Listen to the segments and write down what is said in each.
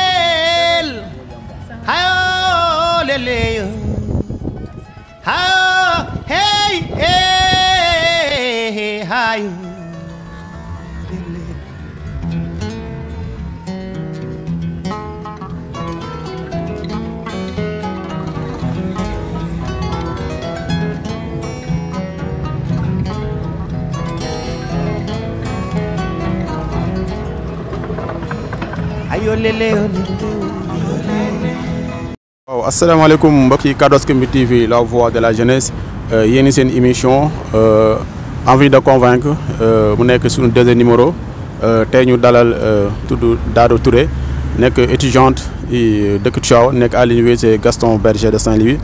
hayolel hayolele ha hey hey hay waaw asalaamaaleykum mbokk yi Kadoski Mbi TV la voix de la jeunesse yéen seen émission envie de convaincre mu nekk suñu deuxième numéro tey ñu dalal tudd Dado Touré nekk étudiante dëkk Tivaouane nekk à l'université Gaston Berger de Saint-Louis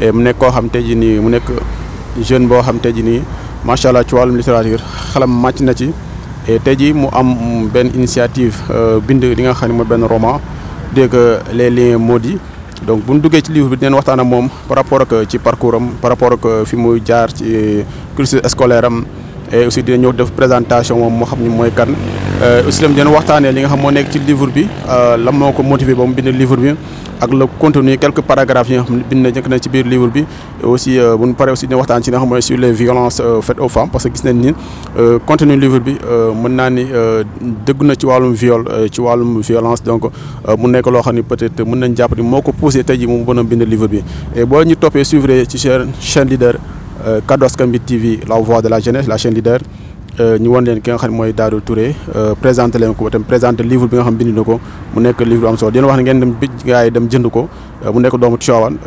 et mu nekk koo xam tey jii nii mu nekk jeune boo xam tey jii nii macha allah ci wàllum littérature xelam màcc na ci. et tey jii mu am benn initiative bind li nga xam ne mooy benn roman dégg les liens maudits donc bu ñu duggee ci livre bi dinañ waxtaan ak moom par rapport ak ci parcours am par rapport ak fi muy jaar ci cursus scolaire am et aussi dina ñëw def présentation moom moo xam ni mooy kan aussi tam dina waxtaanee li nga xam moo nekk ci livre bi lan moo ko motivé ba mu bind livre bi ak le contenu quelques paragraphes yi nga xam ne bind nekk na ci biir livre bi et aussi bu ñu paree aussi dina waxtaan ci li nga xam mooy sur les violences faites aux femmes parce que gis nañ ni contenu livre bi mën naa ni dëgg na ci wàllum viol ci wàllum violence donc mu nekk loo xam ni peut-être mën nañ jàpp ni moo ko poussé tey jii mu mën a bind livre bi et boo ñu toppee suivre ci chaîne leader Kadoski Mbi TV la voix de la jeunesse la chaîne leader ñu won leen ki nga xam ne mooy Dado Touré présenté leen ko tam présenté livre bi nga xam bind na ko mu nekk livre am solo dina wax ne ngeen dem bij gars yi dem jënd ko mu nekk doomu Tivaouane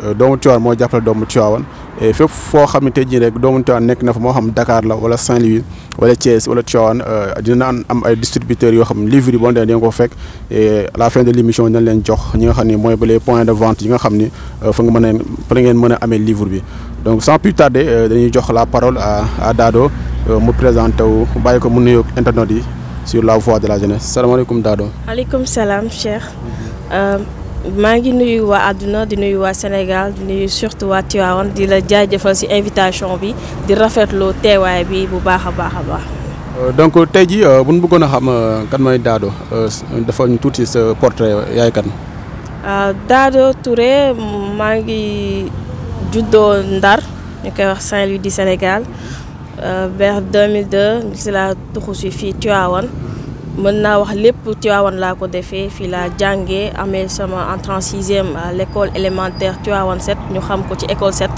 mooy jàppale doomu Tivaouane et fépp foo xam ne tey jii rek doomu Tivaouane nekk na fa moo xam Dakar la wala Saint-Louis wala Thiès wala Tivaouane dina am ay distributeurs yoo xam livre yi boo demee dina ko fekk et à la fin de l'émission dinañ leen jox ñi nga xam ne mooy ba les points de vente yi nga xam ni fa nga mën a fa ngeen mën a amee livre bi donc sans plus tarder dañuy jox la parole à Dado mu présenté wu bàyyi ko mu nuyoog internet yi sur la voix de la jeunesse salaamaaleykum Dado. maaleykum salaam Cheikh maa ngi nuyu waa àdduna di nuyu waa Sénégal di nuyu surtout waa Tivaouane di la jaajëfal ci invitation bi di rafetlu teewaay bi bu baax a baax a baax. donc tey jii bu ñu bëggoon a xam kan mooy Dado dafa ñu tuuti sa portrait yaay kan. Dado Touré maa ngi juddoo Ndar ñu koy wax Saint-Louis du Sénégal. Vers 2002 ci laa tuxu si fii Tivaouane mën naa wax lépp Tivaouane laa ko defee fii laa jàngee amee sama entrée en sixième à l'école élémentaire Tivaouane 7 ñu xam ko ci école 7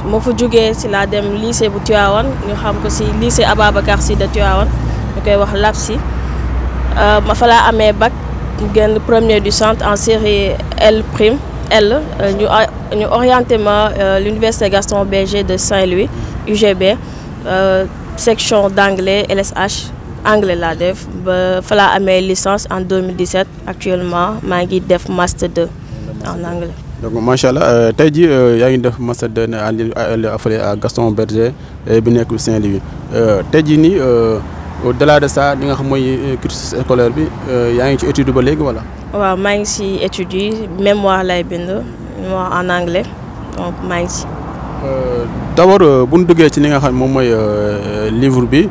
moo fa jógee si laa dem lycée bu Tivaouane ñu xam ko si lycée Ababacar Sy de Tivaouane ñu koy wax LAPSY ma fa laa amee bac génn premier du centre en série L prime L ñu orienté ma l'université Gaston Berger de Saint-Louis UGB section d'anglais LSH anglais laa def ba fa laa amee licence en 2017 actuellement maa ngi def master 2 en anglais. donc macha allah tey jii yaa ngi def master 2 à Gaston Berger bi nekk Saint-Louis tey jii nii au-delà de ça li nga xam mooy cursus scolaire bi yaa ngi ci étude ba léegi wala. waaw maa ngi ci étude yi mémoire lay bind mémoire en anglais donc maa ngi ci. d'abord bu ñu duggee ci li nga xam moom mooy livre bi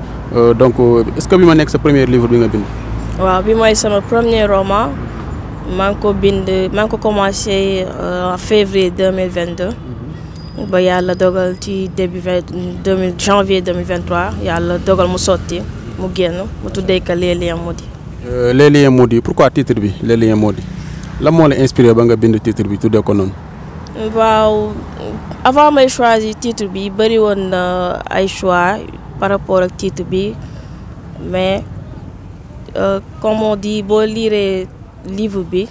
donc est-ce que bi ma nekk sa premier livre bi nga bind. waaw bi mooy sama premier roman maa ngi ko bind maa ngi ko commencé en février 2022 ba yàlla dogal ci début janvier 2023 yàlla dogal mu sotti mu génn mu tuddee ko les liens maudits. les liens maudits pourquoi titre bi les liens maudits lan moo la inspiré ba nga bind titre bi tuddee ko noonu. waaw avant may choisir titre bi bëri woon na ay choix par rapport ak titre bi mais comme on dit boo lire livre bi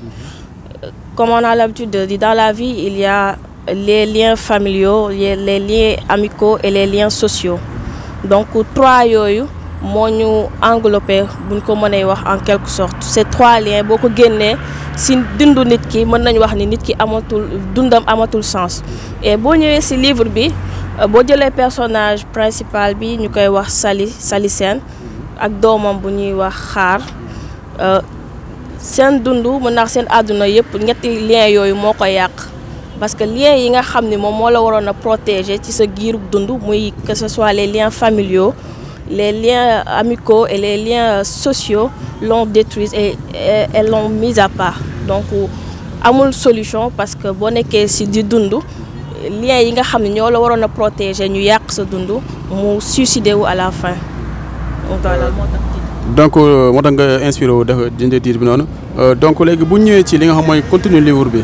comme on a l'habitude de dire dans la vie il y a les liens familiaux les liens amicaux et les liens sociaux donc trois yooyu moo ñu englobé buñ ko mënee wax en quelque sorte ces trois liens boo ko génnee si dundu nit ki mën nañu wax ni nit ki amatul dundam amatul sens et boo ñëwee si livre bi boo jëlee personnage principal bi ñu koy wax Sali Sène ak doomam bu ñuy wax Xaar seen dund mën naa seen àdduna yëpp ñetti liens yooyu moo ko yàq parce que liens yi nga xam ni moom moo la waroon a protéger ci sa giirug dund muy que ce soit les liens familiaux les liens amicaux et les liens sociaux l'ont détruite et l'ont mise à part. Donc amul solution parce que boo nekkee ci di dund liens yi nga xam ne ñoo la waroon a protéger ñu yàq sa dund mu suicider wu à la fin. Donc moo tax nga inspiré wu def dindi titre bi noonu donc léegi bu ñëwee ci li nga xam mooy contenu livre bi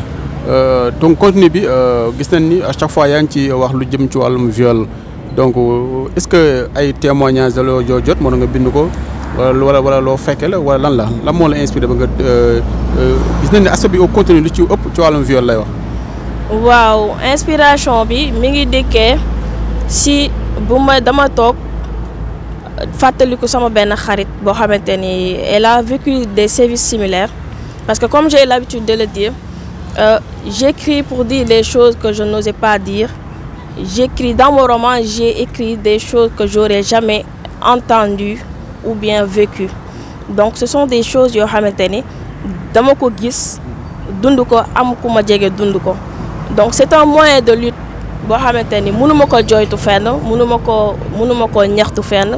donc contenu bi gis nañ ni à chaque fois yaa ngi ci wax lu jëm ci wàllum viol donc est-ce que ay témoignages da loo joo jot moo nga bind ko wala loo fekke la wala lan moo la inspiré ba nga gis nañ ne aspect bi au contenu lu ci ëpp ci wàllum viol lay wax. waaw inspiration bi mi ngi dikkee si bu ma dama toog fàttaliku sama benn xarit boo xamante ni elle a vécu des sévices similaires parce que comme j'ai l'habitude de le dire j'écris pour dire des choses que je n'osais pas dire. J'écris dans mon roman, j'ai écrit des choses que j'aurais jamais entendues ou bien vécues. Donc ce sont des choses yoo xamante ni dama ko gis dund ko am ku ma jege dund ko. Donc c'est un moyen de lutte boo xamante ni mënuma ko jooytu fenn mënuma ko ñaxtu fenn.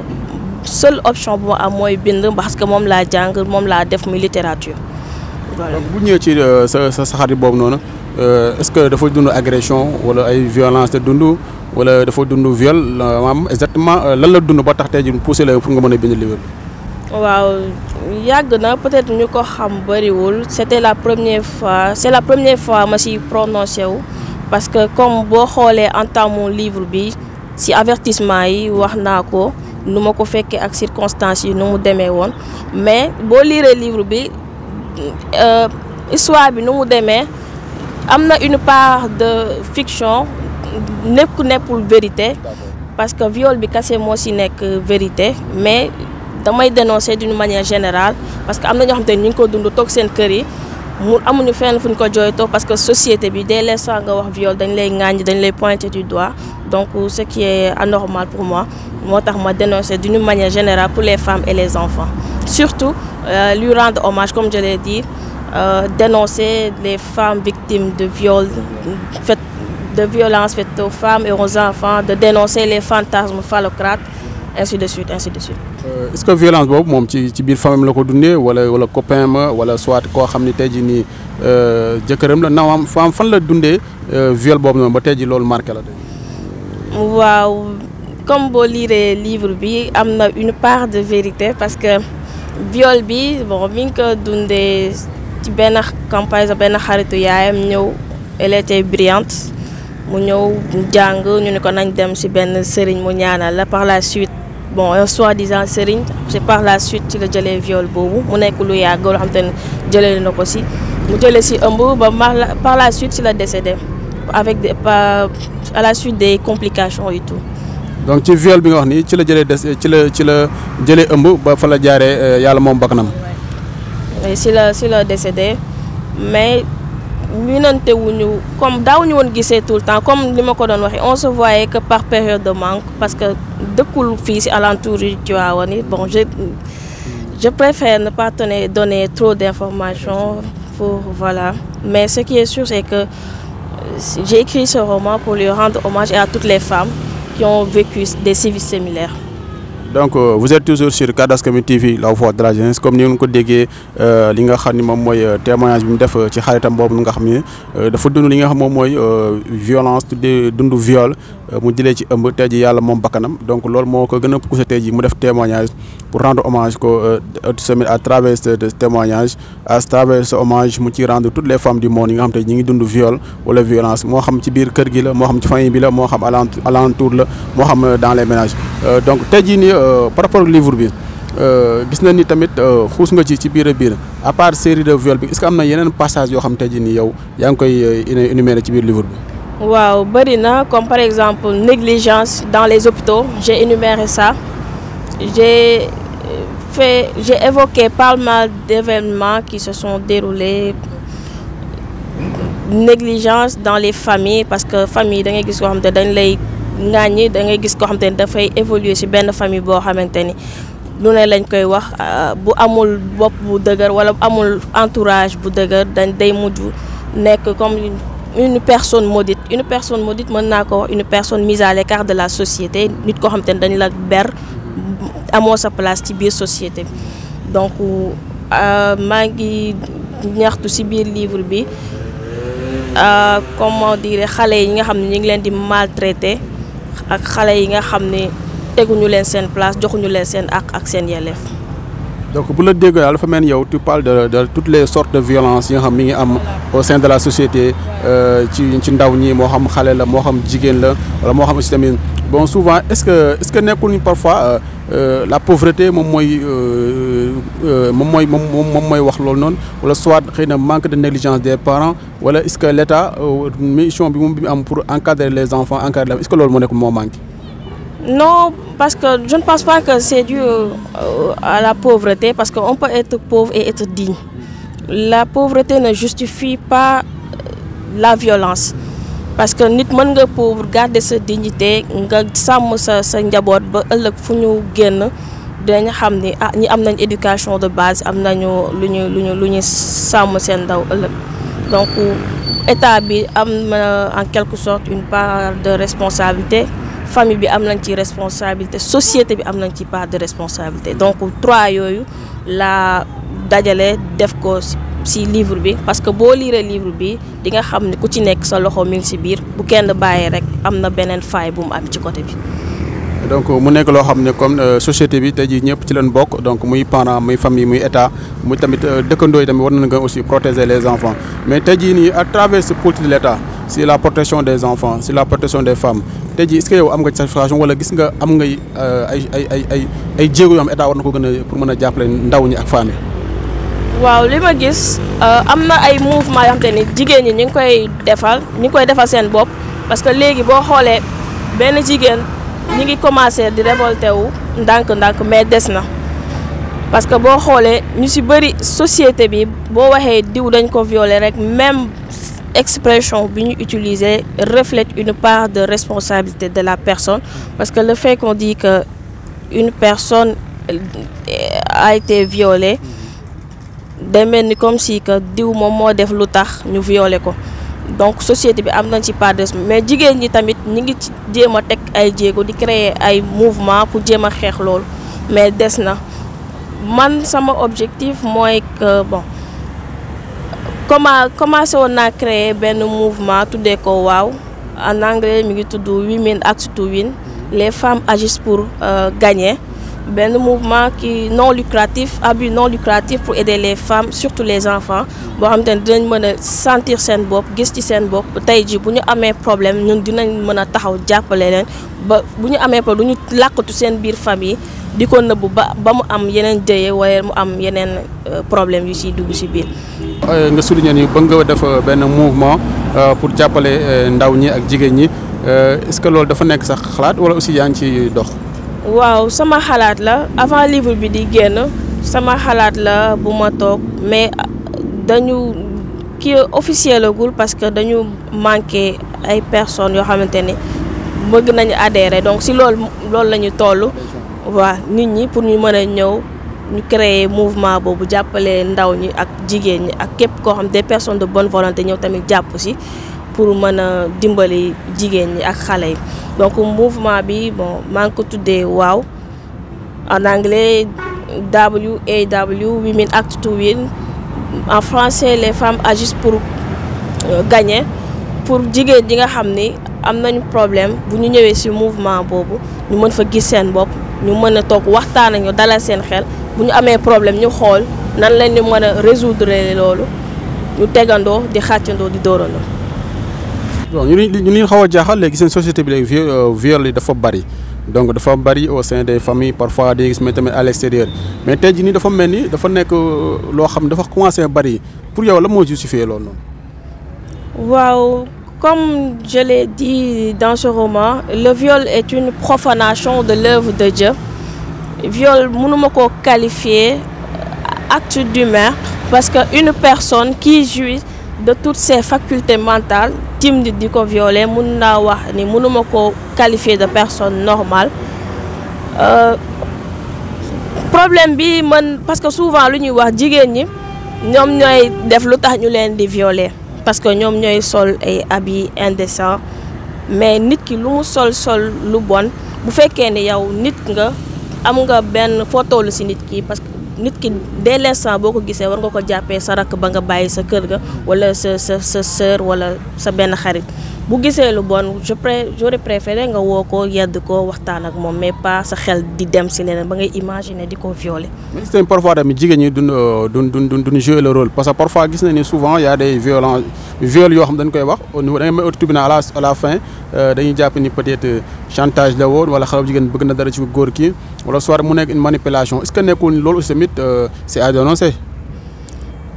Seule option bu ma am mooy bind parce que moom laa jàng moom laa def muy littérature. Voilà. Donc bu ñëwee ci sa xarit boobu noonu est-ce que dafa dund agression wala ay violence te dund wala dafa dund viol maanaam exactement lan la dund ba tax tey jii poussé la pour nga mën a bind livre bi. waaw yàgg na peut-être ñu ko xam bariwul c'est la première fois ma ci prononcé wu parce que comme boo xoolee en temps mon livre bi ci avertissement yi wax naa ko nu ma ko fekkee ak circonstances yi nu mu demee woon mais boo liiree livre bi histoire bi nu mu demee am na une part de fiction nekkul vérité parce que viol bi kese moo ci nekk vérité mais damay dénoncer d'une manière générale parce que am na ñoo xam te ni ñu ngi ko dund toog seen kër yi mu amuñu fenn fu ñu ko jooytoo parce que société bi dès l'instant nga wax viol dañ lay ŋàññi dañ lay pointer du doigt donc ce qui est anormal pour moi moo tax ma dénoncer d'une manière générale pour les femmes et les enfants surtout lui rendre hommage comme je l'ai dit dénoncer les femmes victimes de violences faites aux femmes et aux enfants de dénoncer les fantasmes phallocrates ainsi de suite. Est-ce que violence boobu moom ci biir famille la ko dundee wala copain ma wala soit koo xam ni tey jii nii jëkkëram la naam fan la dundee viol boobu noonu ba tey jii loolu marqué la tey. waaw comme boo lire livre bi am na une part de vérité parce que viol bi mi ngi ko dundee ci benn campagne benn xaritu yaayam ñëw elle était brillante mu ñëw jàng ñu ne ko nañ dem ci benn sëriñ mu ñaanal la par la suite un soi-disant sëriñ c'est par la suite ci la jëlee viol boobu mu nekk lu yàgg loo xam te ne jëlee na ko ci mu jëlee ci ëmb ba par la suite ci la décédé avec à la suite des complications et tout. Donc ci viol bi nga wax ni ci la jëlee ëmb ba fa la jaaree yàlla moom bakkanam. ci la décédé mais miinante wuñu comme daawuñu woon gisee tout le temps comme li ma ko doon waxee on se voyait que par période de manque parce que dëkkul fii ci alentour yu Tivaouane yi je préfère ne pas donner trop d'informations pour voilà mais ce qui est sûr c'est que j'ai écrit ce roman pour lui rendre hommage et à toutes les femmes qui ont vécu des sévices similaires. Donc vous êtes toujours sur Kaddu Askan Wi TV la voix de la jeunesse comme ni ngeen ko déggee li nga xam ni moom mooy témoignage bi mu def ci xaritam boobu nga xam ni dafa dund li nga xam moom mooy violence tuddee dund viol mu jëlee ci ëmb tey ji yàlla moom bakkanam donc loolu moo ko gën a poussé tey ji mu def témoignage pour rendre hommage ko à travers ce témoignage à travers ce hommage mu ci rendre toutes les femmes du monde yi nga xam te ñi ngi dund viol wala violence moo xam ci biir kër gi la moo xam ci famille bi la moo xam alentour la moo xam dans les ménages donc tey jii nii par rapport ak livre bi gis na ni tamit xuus nga ci biir à part série de viol bi est-ce que am na yeneen passage yoo xam tey jii nii yow yaa ngi koy énumérer ci biir livre bi. waaw bëri na comme par exemple négligence dans les hôpitaux j'ai énuméré ça j'ai évoqué pas mal d'événements qui se sont déroulés négligence dans les familles parce que famille da ngay gis koo xam te dañ lay ŋàññi da ngay gis koo xam te ne dafay évoluer ci benn famille boo xamante ni lu ne lañ koy wax bu amul bopp bu dëgër wala amul entourage bu dëgër day mujj nekk comme une personne maudite mën naa ko wax une personne mise à l'écart de la société nit koo xam te ne dañ la ber amoo sa place ci biir société bi donc maa ngi ñaxtu ci biir livre bi comment dire xale yi nga xam ne ñu ngi leen di maltraité ak xale yi nga xam ne teguñu leen seen place joxuñu leen seen ak seen yelleef. donc bu la déggee daal dafa mel ni yow tu parles de toutes les sortes de violences yi nga xam mi ngi am au sein de la société ci ndaw ñi moo xam xale la moo xam jigéen la wala moo xam aussi tamit bon souvent est-ce que nekkul ni parfois la pauvreté moom mooy wax loolu noonu wala soit xëy na manque de négligence des parents wala est-ce que l'État mission bi mu am pour encadrer les enfants encadrer est-ce que loolu moo nekk moo manqué. Non, parce que je ne pense pas que c'est dû à la pauvreté, parce qu'on peut être pauvre et être digne. La pauvreté ne justifie pas la violence. Parce que nit mën nga pauvre garder sa dignité nga sàmm sa njaboot ba ëllëg fu ñu génn dañu xam ni ñi am nañ éducation de base am nañu lu ñu sàmm seen ndaw ëllëg donc état bi am na en quelque sorte une part de responsabilité. Famille bi am nañ ci responsabilité société bi am nañ ci part de responsabilité donc trois yooyu la dajale def ko ci livre bi parce que boo liiree livre bi di nga xam ne ku ci nekk sa loxo mi ngi ci biir bu kenn bàyyee rek am na beneen faay bu mu am ci côté bi. donc mu nekk loo xam ne comme société bi tey jii ñëpp ci leen bokk donc muy parents muy famille muy état muy tamit dëkkandoo yi tamit war nañ nga aussi protéger les enfants mais tey jii nii à travers ce politique de l'État c'est la protection des enfants c'est la protection des femmes tey jii est-ce que yow am nga satisfaction wala gis nga am nga ay jéego yoo xam état war na ko gën a pour mën a jàppale ndaw ñi ak femmes yi. waaw li ma gis am na ay mouvement yoo xam te ni jigéen ñi ñu ngi koy defal seen bopp parce que léegi boo xoolee benn jigéen ñi ngi commencé di révolter wu ndànk-ndànk mais des na parce que boo xoolee ñu ci bari société bi boo waxee diw dañ ko violer rek même expression bi ñu utiliser reflète une part de responsabilité de la personne parce que le fait qu'on dit que une personne a été violée day mel ni comme si que diw moom moo def lu tax ñu violer ko donc société bi am nañ ci part de mais jigéen ñi tamit ñi ngi ci jéem a teg ay jéego di créer ay mouvement pour jéem a xeex loolu mais des na man sama objectif mooy que bon commencé woon naa créer benn mouvement tuddee ko waaw en anglais mi ngi tudd Women Act to Win les femmes agissent pour gagner benn mouvement qui non lucratif à but non lucratif pour aider les femmes surtout les enfants boo xam te ne dinañ mën a sentir seen bopp gis ci seen bopp tey ji bu ñu amee problème ñun dinañ mën a taxaw jàppale leen ba bu ñu amee problème du ñu làqatu seen biir famille di ko nëbbu ba mu am yeneen jëye wala mu am yeneen problème yu ciy dugg ci biir. nga souligné ni ba nga def benn mouvement pour jàppale ndaw ñi ak jigéen ñi est-ce que loolu dafa nekk sax xalaat wala aussi yaa ngi ci dox. waaw sama xalaat la avant livre bi di génn sama xalaat la bu ma toog mais dañu kii officiel agul parce que dañu manqué ay personnes yoo xamante ni bëgg nañu adhérer donc si loolu la ñu toll. waa nit ñi pour ñu mën a ñëw ñu créer mouvement boobu jàppale ndaw ñi ak jigéen ñi ak képp koo xam des personnes de bonne volonté ñëw tamit jàpp ci pour mën a dimbali jigéen ñi ak xale yi donc mouvement bi bon maa ngi ko tuddee waaw en anglais WAW Women Act to Win en français les femmes agissent pour gagner pour jigéen ñi nga xam ni am nañu problème bu ñu ñëwee ci mouvement boobu ñu mën fa gis seen bopp ñu mën a toog waxtaan ak ñu dalal seen xel bu ñu amee problème ñu xool nan la ñu mën a résoudre loolu ñu tegandoo di xàccandoo di dóorandoo. bon ñu xaw a jaaxal léegi seen société bi léegi viol yi dafa bari donc dafa bari au sein des familles parfois day gis mais tamit à l'extérieur mais tey jii nii dafa mel ni dafa nekk loo xam ne dafa commencé bari pour yow la moo justifier loolu noonu. waaw. Comme je l'ai dit dans ce roman, le viol est une profanation de l'œuvre de Dieu. Viol, mënuma ko qualifier acte d'humain parce que une personne qui jouit de toutes ses facultés mentales tim di ko violer mën naa wax ni mënuma ko qualifier de personne normale. Problème bi parce que souvent lu ñuy wax jigéen ñi ñoom ñooy def lu tax ñu leen di violer. Parce que ñoom ñooy sol ay habits indécents mais nit ki lu mu sol lu bon bu fekkee ne yow nit nga am nga benn foo toll si nit ki parce que nit ki dès l'instant boo ko gisee war nga ko jàppee sa rakk ba nga bàyyi sa kër ga wala sa sœur wala sa benn xarit bu gisee lu bon j'aurais préféré nga woo ko yedd ko waxtaan ak moom mais pas sa xel di dem si leneen ba ngay imaginer di ko violer. mais parfois tamit jigéen ñi duñ jouer le rôle parce que parfois gis nañ ni souvent y a des viols yoo xam dañ koy wax au niveau da ngay au tribunal à la fin dañuy jàpp ni peut-être chantage la woon wala xale bu jigéen bëgg na dara ci góor kii wala soit mu nekk une manipulation est-ce que nekkul loolu aussi tamit c'est à dénoncer.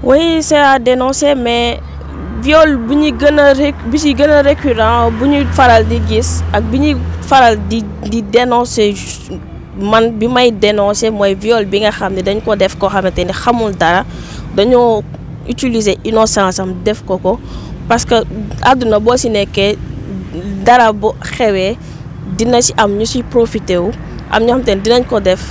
oui c'est à dénoncer mais. viol bu ñuy gën a récurrent bu ñuy faral di gis ak bi ñuy faral di dénoncer man bi may dénoncer mooy viol bi nga xam ne dañ ko def koo xamante ni xamul dara dañoo utiliser innocence am def ko parce que àdduna boo ci nekkee dara bu xewee dina ci am ñu ci profité wu am ñoo xamante ni dinañ ko def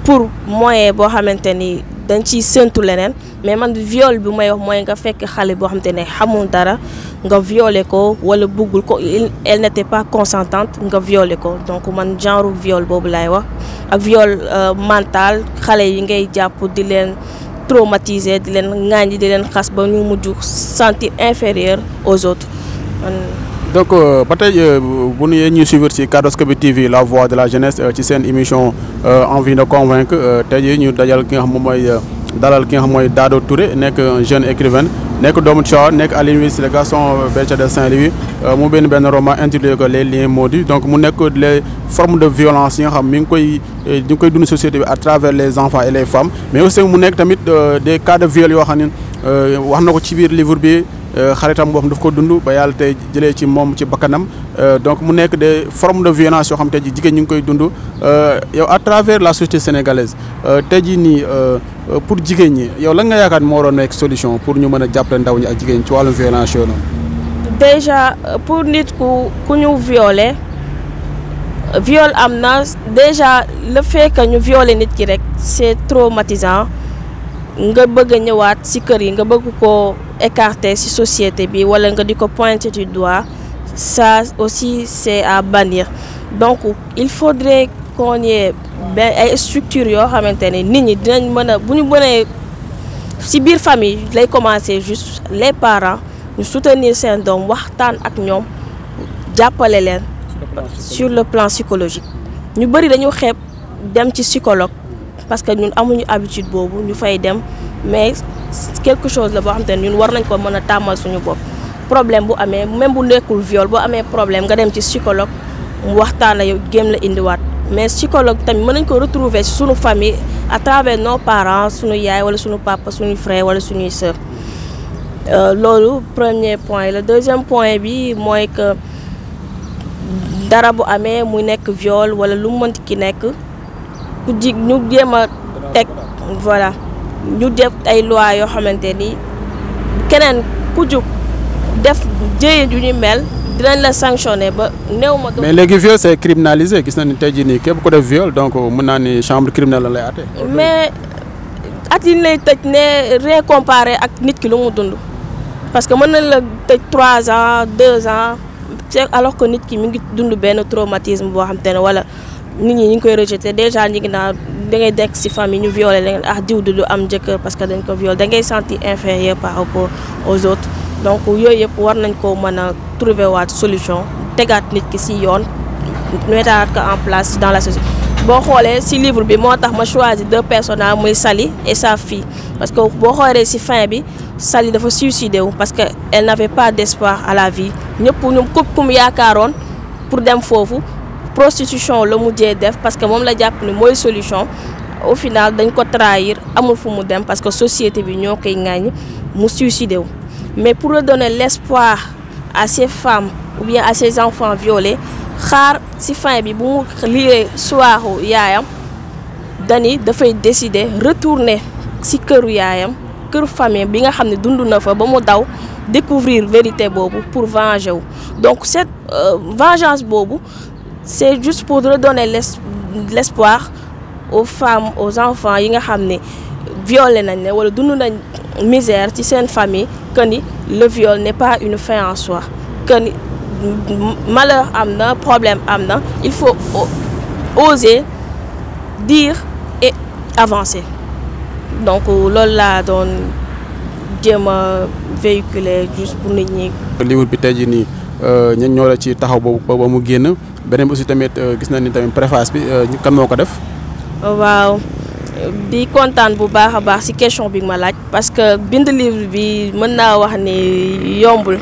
pour moyen boo xamante ni dañ ciy séntu leneen mais man viol bi may wax mooy nga fekk xale boo xamante ne xamul dara nga violer ko wala buggul ko elle n'était pas consentante nga violer ko donc man genre viol boobu laay wax ak viol mental xale yi ngay jàpp di leen traumatiser di leen ŋaañi di leen xas ba ñu mujj sentir inférieur aux autres. donc ba tey bu ñu ñuy suivre ci Cardoscopy TV la voix de la jeunesse ci seen émission envie de convaincre tey jii ñu dajal ki nga xam moom mooy dalal ki nga xam mooy Dado Touré nekk un jeune écrivain nekk doomu Tivaouane nekk à l'université Gaston Berger de Saint-Louis mu benn roman intitulé que les liens maudits donc mu nekk les formes de violence yi nga xam mi ngi koy dund société bi à travers les enfants et les femmes mais aussi mu nekk tamit des cas de viol yoo xam ne wax na ko ci biir livre bi. xaritam boo xam daf ko dund ba yàlla tey jëlee ci moom ci bakkanam donc mu nekk des formes de violence yoo xam tey jii jigéen ñu ngi koy dund yow à travers la société sénégalaise tey jii nii pour jigéen ñi yow lan nga yaakaar moo doon nekk solution pour ñu mën a jàppale ndaw ñi ak jigéen ñi ci wàllum violence yooyu noonu. déjà pour nit ku ñu violer viol am na déjà le fait que ñu violer nit ki rek c'est traumatisant nga bëgg a ñëwaat ci kër yi nga bëgg ko écarter ci société bi wala nga di ko pointer du doigt ça aussi c'est à bannir donc il faudrait qu'on ait ay structures yoo xamante ne nit ñi dinañ mën a bu ñu mënee ci biir famille lay commencer juste les parents ñu soutenir seen doom waxtaan ak ñoom jàppale leen sur le plan psychologique ñu bari dañu xeeb dem ci psychologue parce que ñun amuñu habitude boobu ñu fay dem mais quelque chose la boo xam te ne ñun war nañ ko mën a tàmmal suñu bopp problème bu amee même bu nekkul viol boo amee problème nga dem ci psychologue mu waxtaan la yow gém la indiwaat mais psychologue tamit mën nañ ko retrouver ci suñu famille à travers nos parents suñu yaay wala suñu papa suñu frère wala suñuy sœur loolu premier point le deuxième point bi mooy que dara bu amee muy nekk viol wala lu mu mënti ki nekk ñu jéem a teg voilà ñu def ay loi yoo xamante ni keneen ku jug def jëye ju ñu mel dinañ la sanctionner ba néew ma. mais léegi viol c'est criminalisé gis nañu tey jii nii képp ko def viol donc mën naa ni chambre criminelle la lay àtte. mais at yi lay tëj ne rien comparé ak nit ki lu mu dund parce que mën na la tëj 3 ans 2 ans c'est alors que nit ki mi ngi dund benn traumatisme boo xam te ne wala. nit ñi ñu ngi koy rejeter déjà ñu ngi naan da ngay dekk ci famille ñu violer leen diw du am jëkkër parce que dañ ko violer da ngay sentir inférieur par rapport aux autres donc yooyu yëpp war nañ ko mën a trouver waat solution tegaat nit ki ci yoon mettre ko en place dans la société. boo xoolee ci livre bi moo tax ma choisir 2 personnages muy Sally et sa fille parce que boo xoolee ci fin bi Sally dafa suicidé wu parce que elle n'avait pas d'espoir à la vie ñëpp ñu ku mu yaakaaroon pour dem foofu. prostitution la mujjee def parce que moom la jàpp ni mooy solution au final dañ ko trahir amul fu mu dem parce que société bi ñoo koy ŋàññ mu suicidé wu mais pour redonner l'espoir à ces femmes ou bien à ces enfants violés xaar ci fin bi bu mu lire soiru yaayam dani dafay décider retourner ci këru yaayam këru famille bi nga xam ne dund na fa ba mu daw découvrir vérité boobu pour venger wu donc cette vengeance boobu c'est juste pour redonner l'espoir aux femmes aux enfants yi nga xam ne violé nañ ne wala dund nañ misère ci seen famille que ni le viol n'est pas une fin en soi que ni malheur am na problème am na il faut oser dire et avancer donc loolu laa doon jéem a véhiculer juste pour nit ñi. livre bi tey jii nii ñan ñoo la ci taxaw ba mu génn beneen bi aussi tamit gis nañ ni tamit préface bi kan moo ko def. waaw di kontaan bu baax a baax ci question bi ma laaj parce que bind livre bi mën naa wax ni yombul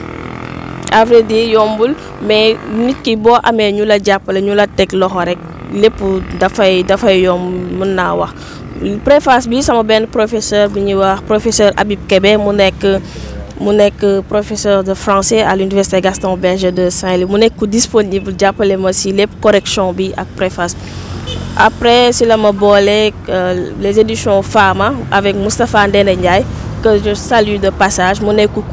à vrai dire yombul mais nit ki boo amee ñu la jàppale ñu la teg loxo rek lépp dafay yomb mën naa wax. préface bi sama benn professeur bi ñuy wax professeur Habib Kébé mu nekk professeur de français à l'université Gaston Berger de Saint-Louis mu nekk disponible jàppale ma ci lépp correction bi ak préface. Après, c'est la les éditions Fama avec Moustapha Ndene Ndiaye, que je salue de passage. Mon écoute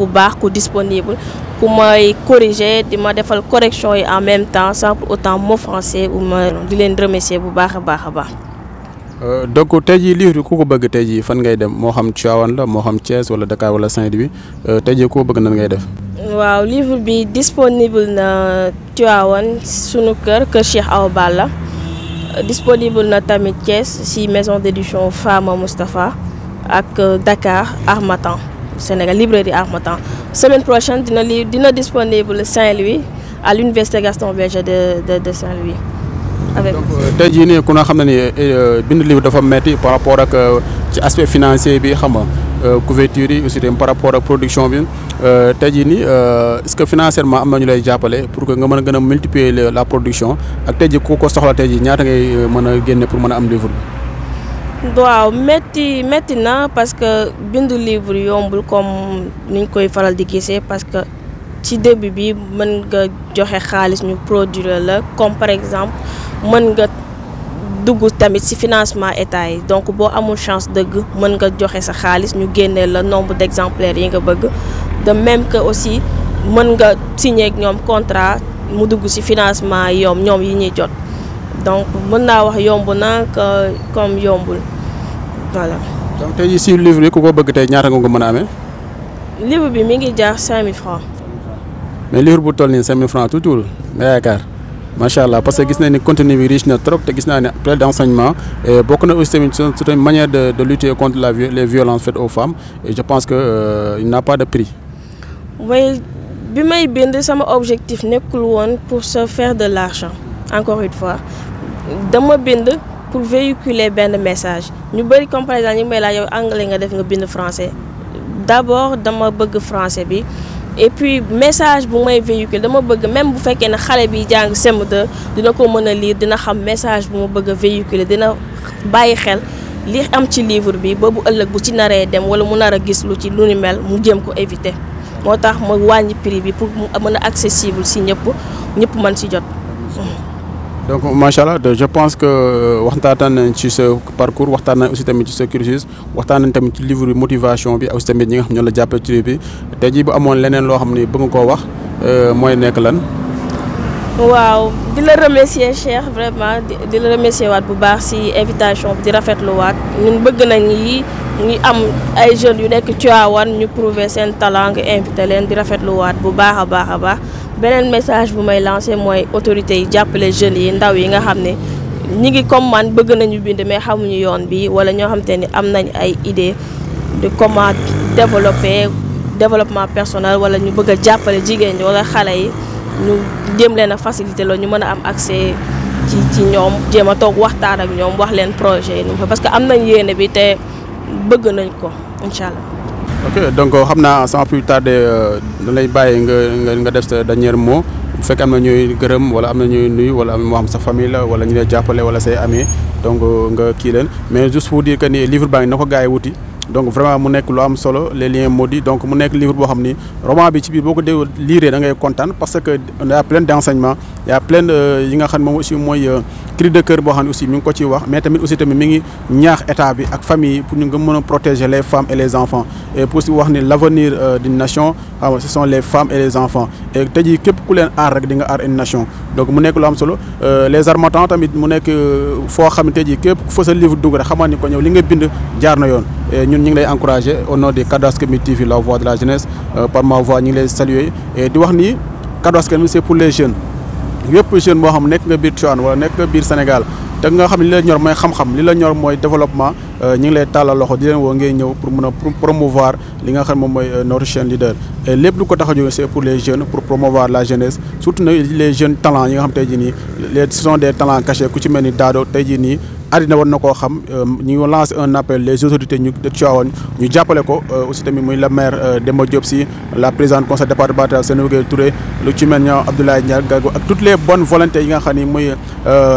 disponible, pour me corriger, de me faire correction et en même temps, sans pour autant mot français ou de les remercier pour donc tey jii livre ku ko bëgg tey jii fan ngay dem moo xam Tivaouane la moo xam Thiès wala Dakar wala Saint-Louis tey jii ku ko bëgg nan ngay def. waaw livre bi disponible na Tivaouane sunu kër Cheikh Awa Balla disponible na tamit Thiès si maison d'édition Fama Moustapha ak Dakar Harmattan Sénégal librairie Harmattan semaine prochaine dina disponible Saint-Louis à l'université Gaston Berger de Saint-Louis. Avec donc tey jii nii ku na xam ne ni bind livre dafa metti par rapport ak ci aspect financier bi xam nga couverture yi aussi par rapport ak production bi tey jii nii est-ce que financièrement am na ñu lay jàppale pour que nga mën a gën a multiplier la production ak tey jii ku ko soxla tey jii ñaata ngay mën a génne pour mën a am livre bi. waaw métti na parce que bindu livre yombul comme niñ koy faral di gisee parce que ci début bi mën nga joxe xaalis ñu produire la comme par exemple mën nga dugg tamit ci financement état yi donc boo amul chance dëgg mën nga joxe sa xaalis ñu génneel la nombre d'exemplaires yi nga bëgg de même que aussi mën nga signer ak ñoom contrat mu dugg ci financement ñoom yi ñuy jot donc mën naa wax yomb na comme yombul voilà. donc tey jii ci livre bi ku ko bëgg tey ñaata nga ko mën a amee. livre bi mi ngi jaar 5000 francs. mais livre bu toll nii 5000 francs tuuti nga yaakaar. macha allah parce que gis nañ ni contenu bi riche na trop te gis naa ne plein d'enseignement et bokk na aussi tamit c'est une manière de lutter contre les violences faites aux femmes et je pense que il n'a pas de prix. oui bi may bind sama objectif nekkul woon pour se faire de l'argent encore une fois dama bind pour véhiculer benn message ñu bëri comme par exemple ñu may laa yow anglais nga def nga bind français d'abord dama bëgg français bi. et puis message bu may véhicule dama bëgg même bu fekkee ne xale bi jàng CM2 dina ko mën a lire dina xam message bu ma bëgg a véhiculer dina bàyyi xel li am ci livre bi ba bu ëllëg bu ci naree dem wala mu nar a gis lu ni mel mu jéem ko éviter moo tax ma wàññi prix bi pour mu mën a accessible si ñëpp mën si jot. donc macha allah je pense que waxtaan nañ ci sa parcours waxtaan nañ aussi tamit ci sa cursus waxtaan nañ tamit ci livre bi motivation bi aussi tamit ñi nga xam ñoo la jàppale ci bi tey jii bu amoon leneen loo xam ni bëgg nga koo wax mooy nekk lan. waaw di la remercier Cheikh vraiment di la remercier waat bu baax ci invitation bi di rafetlu waat ñun bëgg nañ yi ñu am ay jeunes yu nekk Tivaouane ñu prouver seen talent nga invité leen di rafetlu waat bu baax a baax. beneen message bu may lancer mooy autorités yi jàppale jeunes yi ndaw yi nga xam ne ñi ngi comme man bëgg nañu bind mais xamuñu yoon bi wala ñoo xam te ni am nañ ay idées de comment développer développement personnel wala ñu bëgg a jàppale jigéen ñi wala xale yi ñu jéem leen a faciliter loolu ñu mën a am accès ci ñoom jéem a toog waxtaan ak ñoom wax leen projet yi parce que am nañ yéene bi te bëgg nañ ko incha allah. ok donc xam naa sans plus tarder da lay bàyyi nga def sa dernier mot bu fekkee am na ñuy gërëm wala am na ñuy nuyu wala moo xam sa famille la wala ñu lay jàppale wala say amis donc nga kii leen mais juste pour dire que ni livre baa ngi na ko gars yi wuti donc vraiment mu nekk lu am solo les liens maudits donc mu nekk livre boo xam ni roman bi ci biir boo ko dee lire da ngay kontaan parce que y a plein d'enseignements y a plein yi nga xam moom aussi mooy cri de cœur boo xam ne aussi mi ngi ko ciy wax mais tamit aussi tamit mi ngi ñaax état bi ak famille pour ñu nga mën a protéger les femmes et les enfants et pour si wax ni l'avenir d'une nation xam nga ce sont les femmes et les enfants et tey jii képp ku leen aar rek di nga aar une nation donc mu nekk lu am solo les Harmattan tamit mu nekk foo xam ne tey jii képp ku fa sa livre dugg rek xamal ni ko ñëw li nga bind jaar na yoon ñun ñu ngi lay encourager au nom de Kaddu Askan Wi TV la voix de la jeunesse par ma voix ñu ngi lay saluer et di wax ni Kaddu Askan Wi c'est pour les jeunes yëpp jeune boo xam nekk nga biir Tivaouane wala nekk nga biir Sénégal te nga xam ne li la ñor mooy xam-xam li la ñor mooy développement ñu ngi lay tàllal loxo di leen woo ngay ñëw pour mën a promouvoir li nga xam moom mooy notre chaîne leader et lépp lu ko tax a jóge c'est pour les jeunes pour promouvoir la jeunesse surtout nag les jeunes talents yi nga xam tey jii nii ce sont des talents cachés ku ci mel ni Dado tey jii nii àddina war na koo xam ñu ngi lancé un appel les autorités ñu de Tivaouane ñu jàppale ko aussi tamit muy le maire Demba Diop Sy la présidente conseil départemental Sénégal Touré lu ci mel ni Abdoulaye Niang Gago ak toutes les bonnes volontés yi nga xam ni muy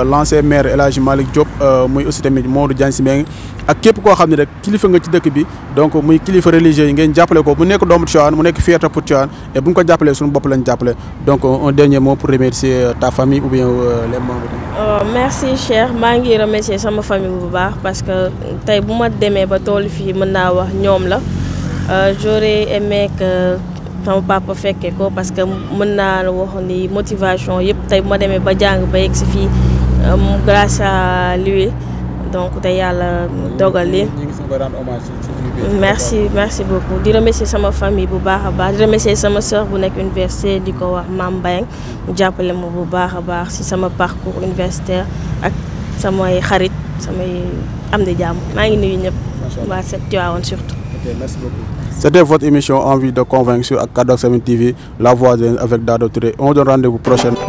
l'ancien maire El Hadji Malick Diop muy aussi tamit Modou Diagne Sy Mbengue ak képp koo xam ne rek kilifa nga ci dëkk bi donc muy kilifa religieux yi ngeen jàppale ko bu nekk doomu Tivaouane mu nekk fierté pour Tivaouane et bu ñu ko jàppalee suñu bopp lañ jàppale donc un dernier mot pour remercier ta famille ou bien les membres. Merci Cheikh maa ngi remercier sama famille bu baax parce que tey bu ma demee ba tool fii mën naa wax ñoom la j'aurais aimé que sama papa fekkee ko parce que mën naa wax ni motivation yëpp tey bu ma demee ba jàng ba yegg si fii grâce à lui donc te yàlla dogal li merci beaucoup di remercier sama famille bu baax a baax di remercier sama sœur bu nekk université di ko wax Mame Mbayang mu jàppale ma bu baax a baax si sama parcours universitaire ak samay xarit samay am di jàmm maa ngi nuyu ñëpp waa set Tivaouane surtout. Ok, merci beaucoup. C'était votre émission Envie de convaincre sur Kaddu Ak Semaine TV, la voix avec Dado Touré. On donne rendez-vous prochainement.